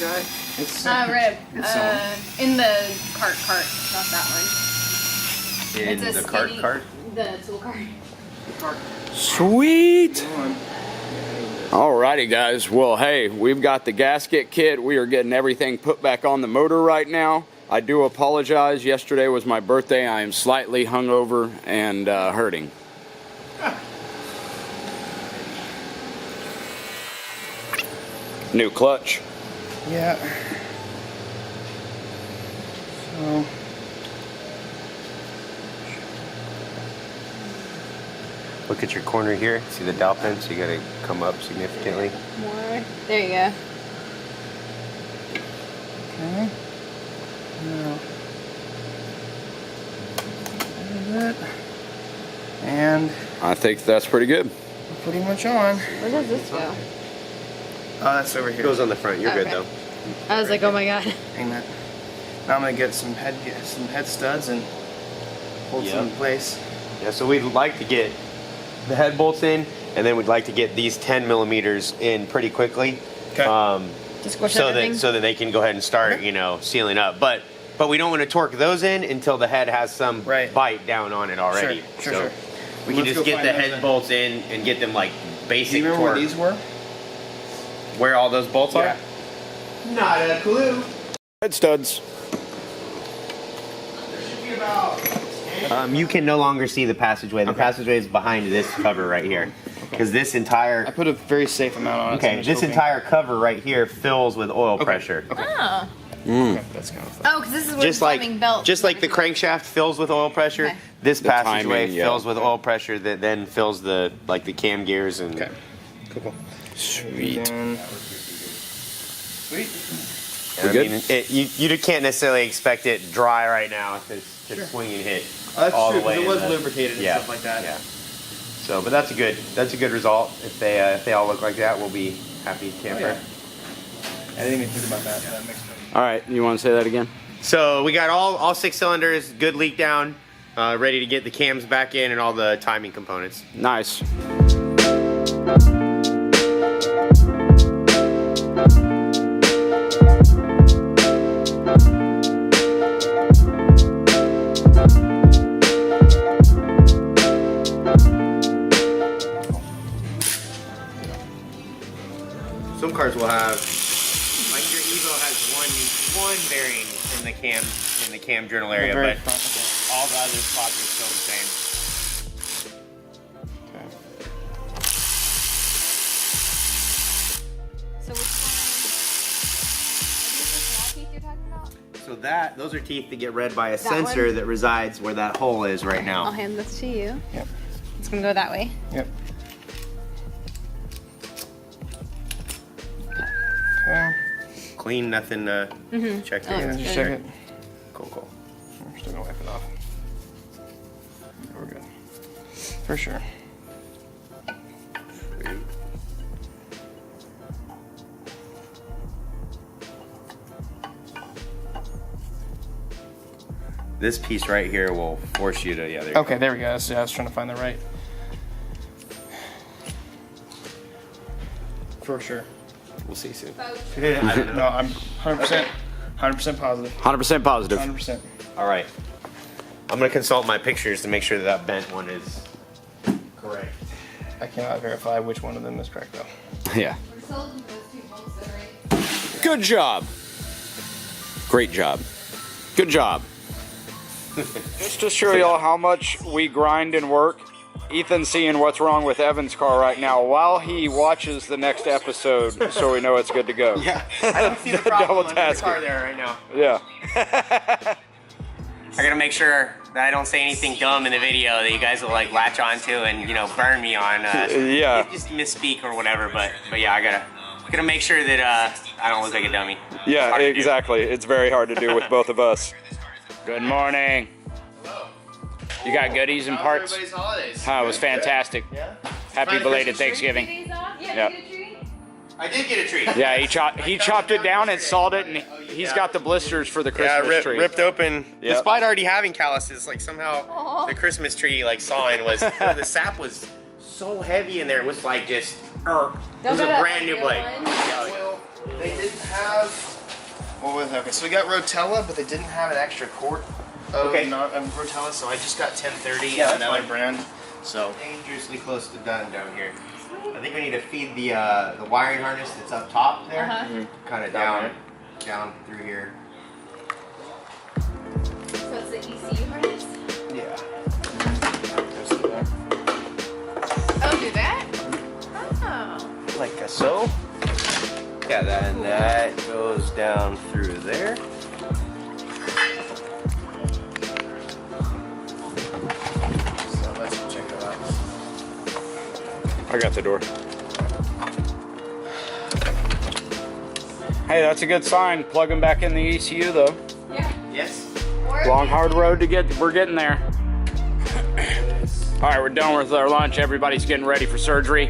got? It's rib. It's in the cart, not that one. In It's a the cart? The tool cart. Sweet. Alrighty guys, well hey, we've got the gasket kit. We are getting everything put back on the motor right now. I do apologize, yesterday was my birthday. I am slightly hungover and hurting. New clutch. Yeah. So Look at your corner here. See the dowel pin? So you gotta come up significantly. More. There you go. okay. Now that. And I think that's pretty good. we're pretty much on. Where does this go? Oh, that's over It here. goes on the front. You're good Okay. though. I was like, oh my god. Hang that. Now I'm gonna get some head studs and hold some in place. Yeah, so we'd like to get the head bolts in, and then we'd like to get these 10 millimeters in pretty quickly. Okay. Just squish so everything? that they can go ahead and start, you know, sealing up. But we don't want to torque those in until the head has some bite down on it already. Sure. We can just get the head bolts in and get them like basic. Do you remember torque. where these were? Where all those bolts are? Not a clue. Head studs. There should be about. You can no longer see the passageway. The passageway is behind this cover right here, because this entire. I put a very safe amount on it. Okay, this entire cover right here fills with oil pressure. Okay. Oh. Okay, that's kind of Oh, because this is where Just the like timing belt. the crankshaft fills with oil pressure, Okay. this The passageway timing, yeah. fills with oil pressure that then fills the the cam gears and. Okay. Cool. Sweet. Sweet. I good? mean, you can't necessarily expect it dry right now to swing and hit That's all true, the way. 'cause it was in the- lubricated and stuff like that. Yeah. So, but that's a good result. If they all look like that, we'll be happy camper. I didn't even think about that. That makes sense. Alright, you want to say that again? So we got all 6 cylinders, good leak down, ready to get the cams back in and all the timing components. Nice. Some cars will have, like your Evo has one bearing in the cam journal area, Very but front, all the other spots are still the same. okay. So which one? Are these the small teeth you're talking about? So those are teeth that get read by a That sensor one? that resides where that hole is right I'll now. hand this to you. Yep. It's gonna go that way. Yep. Okay. Clean, nothing to check Oh, there. Yeah, just check it. Cool. I'm still gonna wipe it off. We're good. For sure. This piece right here will force you to, there you Okay, there we go. I was trying to find the right. For sure. go. We'll see soon. No, I'm 100%, 100% positive. 100% positive. 100%. All right. I'm gonna consult my pictures to make sure that bent one is correct. I cannot verify which one of them is correct though. Yeah. Good job. Great job. Good job. Just to show y'all how much we grind and work, Ethan's seeing what's wrong with Evan's car right now while he watches the next episode, so we know it's good to go. Yeah, I don't see the problem under the tasking. car there right now. Yeah. I gotta make sure that I don't say anything dumb in the video that you guys will like latch onto and burn me on. Yeah. Just misspeak or whatever. But yeah, I gotta make sure that I don't look like a dummy. Yeah, Hard to do. exactly. It's very hard to do with both of us. Good morning. Hello. You got goodies and parts? Everybody's holidays. Oh, it was fantastic. Yeah. Happy Find a belated Christmas tree? Thanksgiving. Yeah, Yeah. you get a tree? I did get a treat. Yeah, he chopped it down and sawed it, and he's got the blisters for the Christmas tree. ripped open. Yep. Despite already having calluses, like somehow the Christmas tree sawing was the sap was so heavy in there. It was like just it was a brand new blade. They did didn't have. What was okay? So we got Rotella, but they didn't have an extra quart of Rotella, so I just got 1030 Yeah, and another brand. So dangerously close to done down here. I think we need to feed the wiring harness that's up top there, kind of down through here. So it's the ECU harness? yeah. Oh, do that? Oh. Like so. Yeah, then that goes down through there. So let's check it out. I got the door. Hey, that's a good sign. Plugging back in the ECU though. Yeah. Yes. Long hard road to get. We're getting there. All right, we're done with our lunch. Everybody's getting ready for surgery.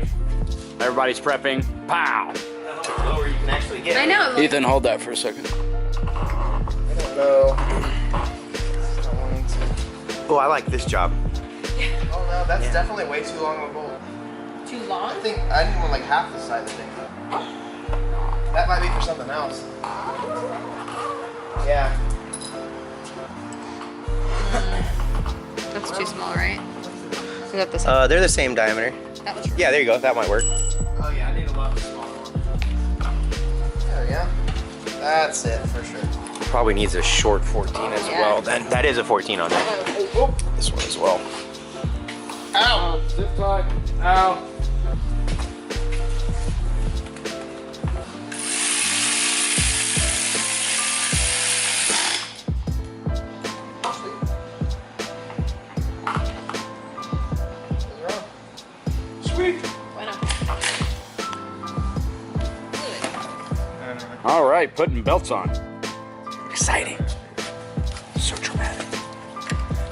Everybody's prepping. Pow. Lower you can actually get. I know. Ethan, hold that for a second. I don't know. Oh, I like this job. Oh no, that's definitely way too long of a bolt. Too long? I think I didn't want like half the side of the thing. That might be for something else. Yeah. That's too small, right? Is that this? They're the same diameter. That was Yeah, there you go. That might work. Oh yeah, I need a lot smaller one. There we go. That's it for sure. Probably needs a short 14 as Yeah. well. That is a 14 on there. This one as well. Ow! Zip tie. Ow. Sweet. Bueno. All right, putting belts on. Exciting. So dramatic.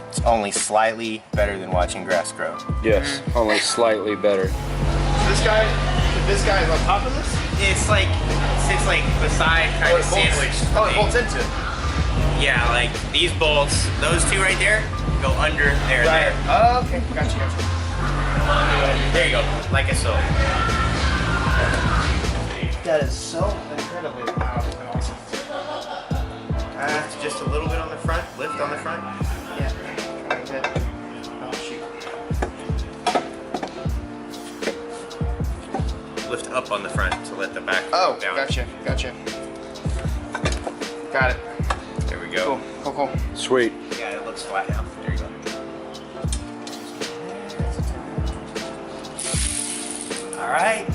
It's only slightly better than watching grass grow. Yes, only slightly better. This guy is on top of this? It's like sits like beside, kind of sandwiched. Oh, it bolts into it. Yeah, like these bolts, those two right there, go under there. Right. There. Oh, okay. Gotcha. There you go, like a so. That is so incredibly loud and awesome. Just a little bit on the front, lift on the front. Yeah. Good. Oh shoot. Lift up on the front to let the back Oh, down. gotcha. Got it. There we go. Cool. Sweet. Yeah, it looks flat now. There you go. All right.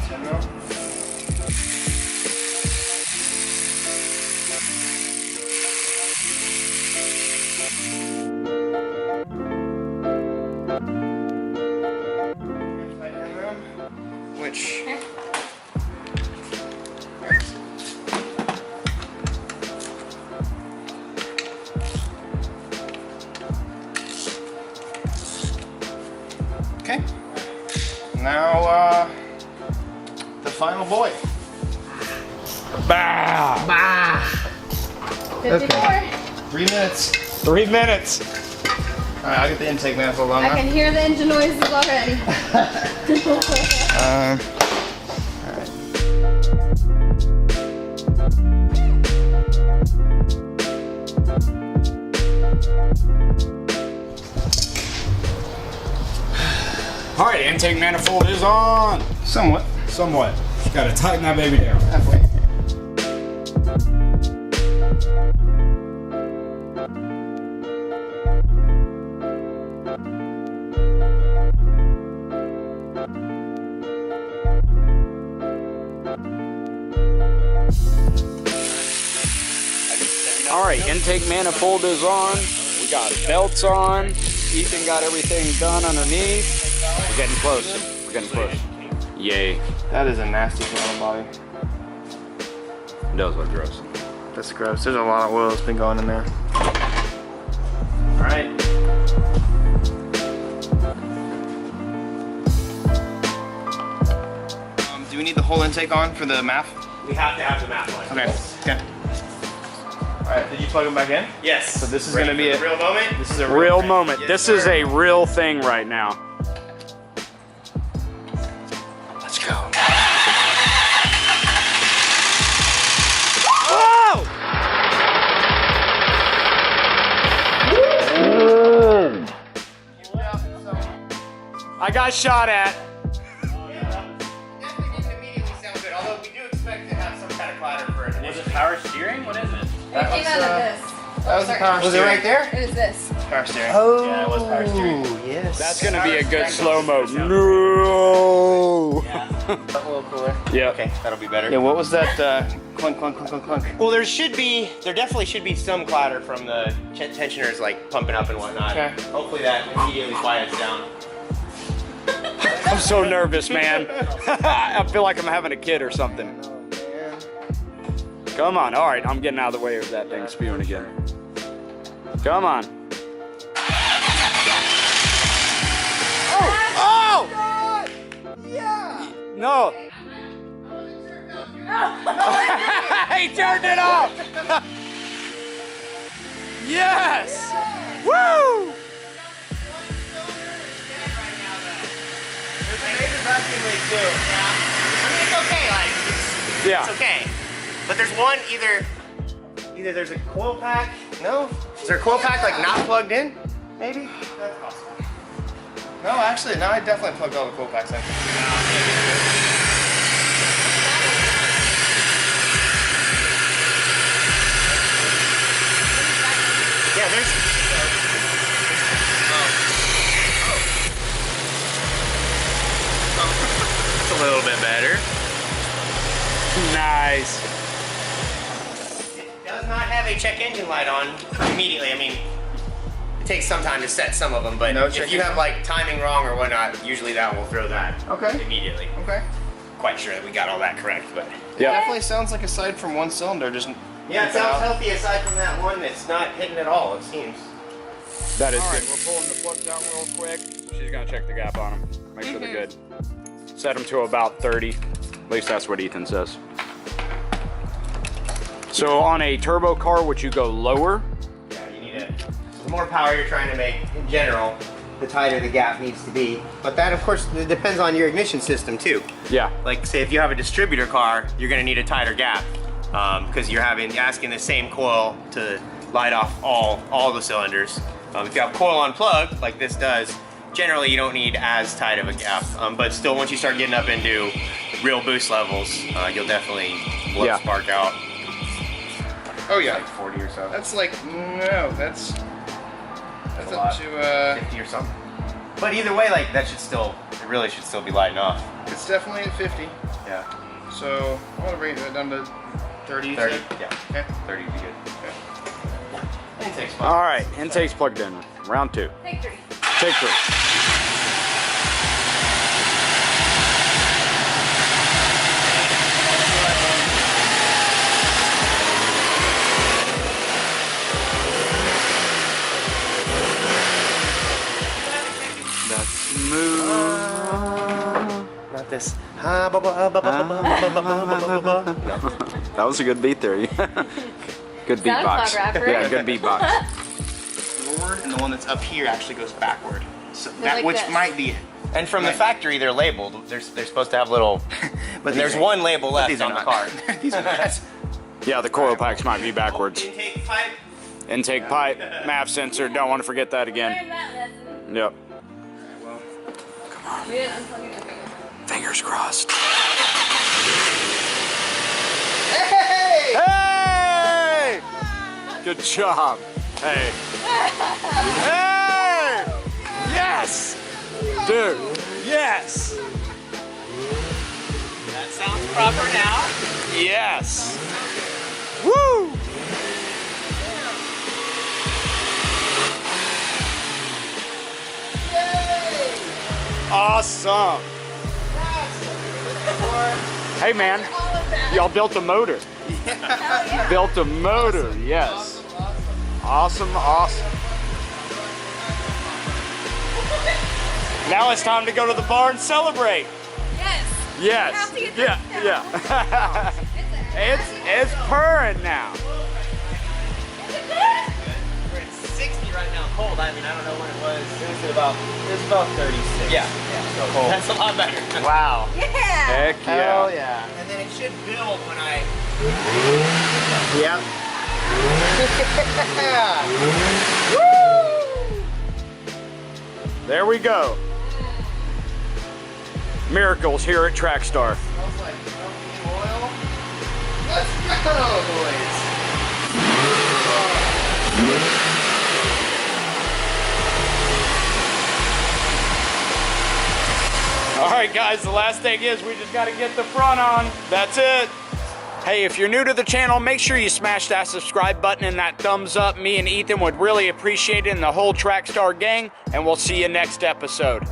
Which okay. Now the final boy. Bah! 54. 3 minutes. 3 minutes. All right, I'll get the intake manifold on I now. can hear the engine noises already. All right. All right, intake manifold is on. Somewhat. Somewhat. Got to tighten that baby down. Halfway. All right, intake manifold is on. We got belts on. Ethan got everything done underneath. We're getting close. Yay. That is a nasty throttle body. That was gross. That's gross. There's a lot of oil that's been going in there. All right. Do we need the whole intake on for the MAF? We have to have the map on. Okay. All right. Did you plug them back in? Yes. So this is Ready gonna be for a the real moment. This is a Real thing. moment. Yes, This is sir. a real thing right now. Let's go. got shot at. Definitely didn't immediately sound good, although we do expect to have some kind of clatter for it. Was it power steering? What is it? It came out of this. That was the power Was it steering. right there? It was this. Power steering. Oh, Yeah, it was power steering. Yes. That's gonna be a good Power slow-mo. steering. No. Yeah. A little cooler. Yeah. Okay, that'll be better. Yeah, what was that clunk, clunk, clunk, clunk, clunk? Well, there definitely should be some clatter from the tensioners like pumping up and whatnot. Okay. Hopefully that immediately quiets down. I'm so nervous, man. I feel like I'm having a kid or something. Come on. All right, I'm getting out of the way of that thing spewing again. Come on. Oh! Yeah! No. He turned it off. Yes. Woo! There's a major vacuum leak too. Yeah. I mean, it's okay. Yeah. It's okay. But there's one either there's a coil pack. No. Is there a coil pack like not plugged in? Maybe. That's possible. No, actually, no, I definitely plugged all the cool packs in. Yeah, there's. It's a little bit better. Nice. It does not have a check engine light on immediately. I mean, it takes some time to set some of them, but No if check you have engine? like timing wrong or whatnot, usually that will throw that Okay. immediately. Okay. Quite sure that we got all that correct, but Yeah. Definitely sounds like aside from one cylinder, just yeah, it sounds healthy aside from that one that's not hitting at all. It seems. That is good. We're pulling the plugs out real quick. She's gonna check the gap on them. Make sure they're good. Set them to about 30. At least that's what Ethan says. So on a turbo car, would you go lower? Yeah, you need it. The more power you're trying to make in general, the tighter the gap needs to be. But that, of course, it depends on your ignition system too. Yeah. Like, say if you have a distributor car, you're going to need a tighter gap because you're asking the same coil to light off all the cylinders. If you have coil on plug, like this does, generally you don't need as tight of a gap. But still, once you start getting up into real boost levels, you'll definitely blow Yeah. spark out. Oh yeah. Like 40 or so. That's like no, that's a up lot. to 50 or something. But either way, like that should still, it really should still be lighting off. it's definitely at 50. Yeah. So I'm gonna bring that down to 30. you 30, said? yeah. Okay. 30 would be good. Okay. Intake's fine. All right. Intake's plugged in. Round 2. Take 3. Take 3. That's smooth. Not this. That was a good beat there. Good beatbox. SoundCloud rapper. Yeah, good beatbox. Forward, and the one that's up here actually goes backward. So They're that like which this. might be. And from the factory, they're labeled. They're supposed to have little. But And there's these are- one label but left these are on the not. car. These are not. Yeah, the coil packs might be backwards. Intake pipe. Intake pipe, MAP sensor. Don't want to forget that again. Learn that lesson. Yep. We didn't unplug it. Okay. Fingers crossed. Hey! Hey! Good job. Hey. Hey! Yes! Dude, yes! That sounds proper now. Yes! Woo! Awesome! Hey man, y'all built a motor. Built a motor, yes. Awesome, awesome. Now it's time to go to the bar and celebrate. Yes. Yes. Have to get Yeah, this yeah. It's it's purring now. We're at 60 right now, cold. I mean, I don't know when it was. It was about 36. Yeah. So cold. That's a lot better. Wow. Yeah. Heck Hell yeah. yeah. And then it should build when I. Yep. There we go. miracles here at Trackstar. Smells like pumpkin oil. Let's go, boys. All right, guys, the last thing is we just got to get the front on. That's it. Hey, if you're new to the channel, make sure you smash that subscribe button and that thumbs up. Me and Ethan would really appreciate it, and the whole Trackstar gang, and we'll see you next episode.